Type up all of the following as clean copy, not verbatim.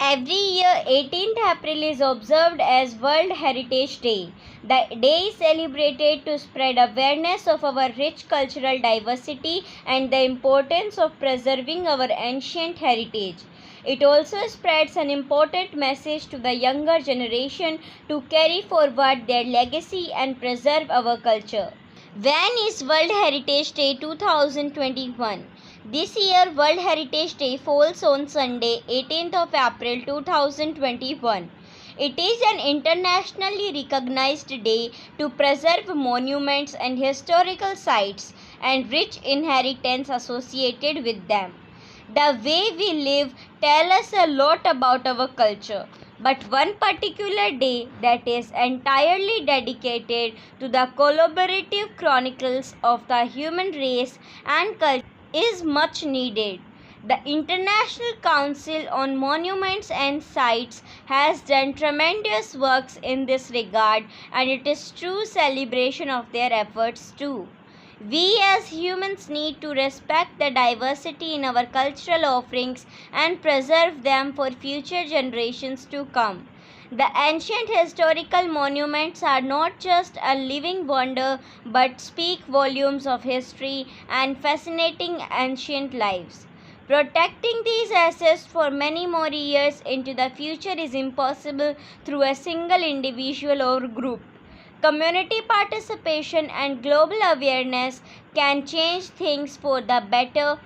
Every year, 18th April is observed as World Heritage Day. The day is celebrated to spread awareness of our rich cultural diversity and the importance of preserving our ancient heritage. It also spreads an important message to the younger generation to carry forward their legacy and preserve our culture. When is World Heritage Day 2021? This year, World Heritage Day falls on Sunday, 18th of April 2021. It is an internationally recognized day to preserve monuments and historical sites and rich inheritance associated with them. The way we live tells us a lot about our culture, but one particular day that is entirely dedicated to the collaborative chronicles of the human race and culture is much needed. The International Council on Monuments and Sites has done tremendous works in this regard, and it is true celebration of their efforts too. We as humans need to respect the diversity in our cultural offerings and preserve them for future generations to come. The ancient historical monuments are not just a living wonder but speak volumes of history and fascinating ancient lives. Protecting these assets for many more years into the future is impossible through a single individual or group. Community participation and global awareness can change things for the better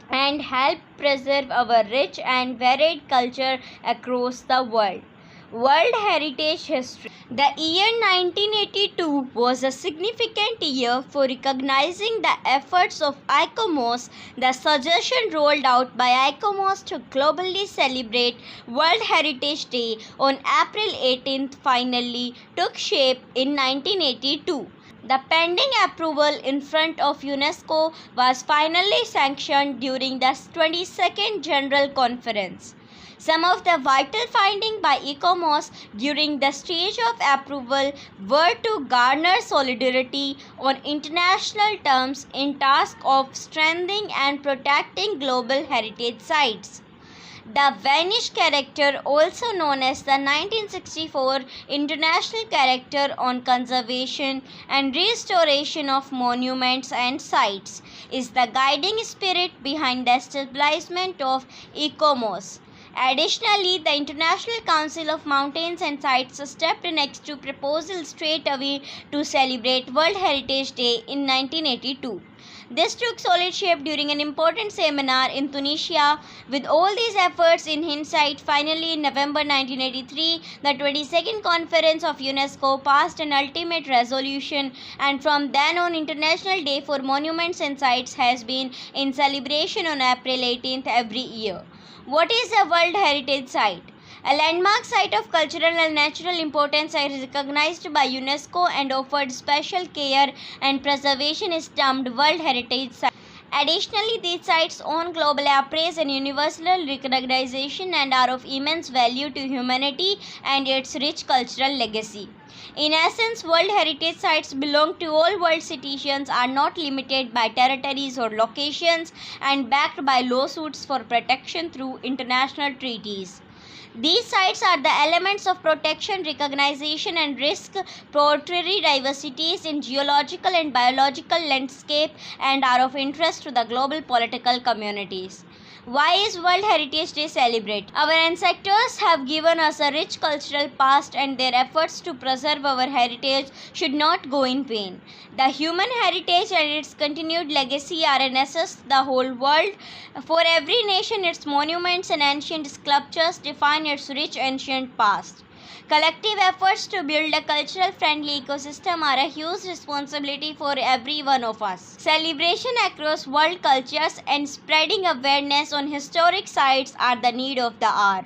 and help preserve our rich and varied culture across the world. World Heritage History. The year 1982 was a significant year for recognizing the efforts of ICOMOS. The suggestion rolled out by ICOMOS to globally celebrate World Heritage Day on April 18th finally took shape in 1982. The pending approval in front of UNESCO was finally sanctioned during the 22nd General Conference. Some of the vital findings by ICOMOS during the stage of approval were to garner solidarity on international terms in task of strengthening and protecting global heritage sites. The Vanish Character, also known as the 1964 International Character on Conservation and Restoration of Monuments and Sites, is the guiding spirit behind the establishment of ICOMOS. Additionally, the International Council of Mountains and Sites stepped next to proposal straight away to celebrate World Heritage Day in 1982. This took solid shape during an important seminar in Tunisia. With all these efforts in hindsight, finally in November 1983, the 22nd Conference of UNESCO passed an ultimate resolution, and from then on, International Day for Monuments and Sites has been in celebration on April 18th every year. What is a World Heritage Site? A landmark site of cultural and natural importance is recognized by UNESCO and offered special care and preservation is termed World Heritage Site. Additionally, these sites own global appraise and universal recognition and are of immense value to humanity and its rich cultural legacy. In essence, World Heritage Sites belong to all world citizens, are not limited by territories or locations, and backed by lawsuits for protection through international treaties. These sites are the elements of protection, recognition, and risk portray diversities in geological and biological landscape and are of interest to the global political communities. Why is World Heritage Day celebrated? Our ancestors have given us a rich cultural past, and their efforts to preserve our heritage should not go in vain. The human heritage and its continued legacy are a necessity to the whole world. For every nation, its monuments and ancient sculptures define its rich ancient past. Collective efforts to build a cultural-friendly ecosystem are a huge responsibility for every one of us. Celebration across world cultures and spreading awareness on historic sites are the need of the hour.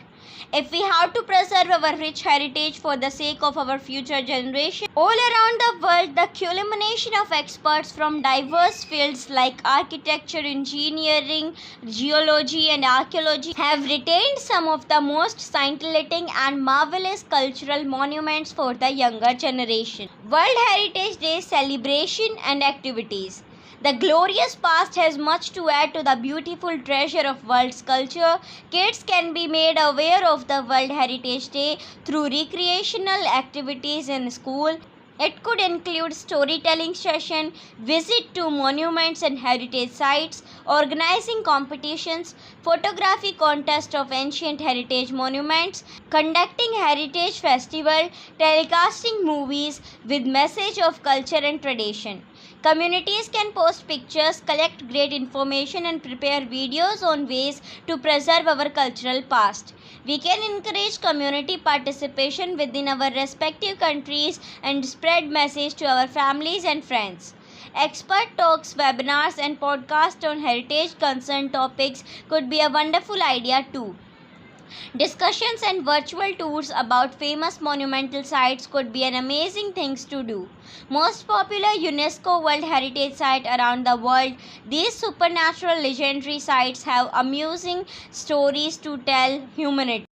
If we have to preserve our rich heritage for the sake of our future generations, all around the world, the culmination of experts from diverse fields like architecture, engineering, geology, and archaeology have retained some of the most scintillating and marvelous cultural monuments for the younger generation. World Heritage Day celebration and activities. The glorious past has much to add to the beautiful treasure of world's culture. Kids can be made aware of the World Heritage Day through recreational activities in school. It could include storytelling session, visit to monuments and heritage sites, organizing competitions, photography contest of ancient heritage monuments, conducting heritage festival, telecasting movies with message of culture and tradition. Communities can post pictures, collect great information and prepare videos on ways to preserve our cultural past. We can encourage community participation within our respective countries and spread message to our families and friends. Expert talks, webinars and podcasts on heritage concerned topics could be a wonderful idea too. Discussions and virtual tours about famous monumental sites could be an amazing things to do. Most popular UNESCO World Heritage Site around the world, these supernatural legendary sites have amusing stories to tell humanity.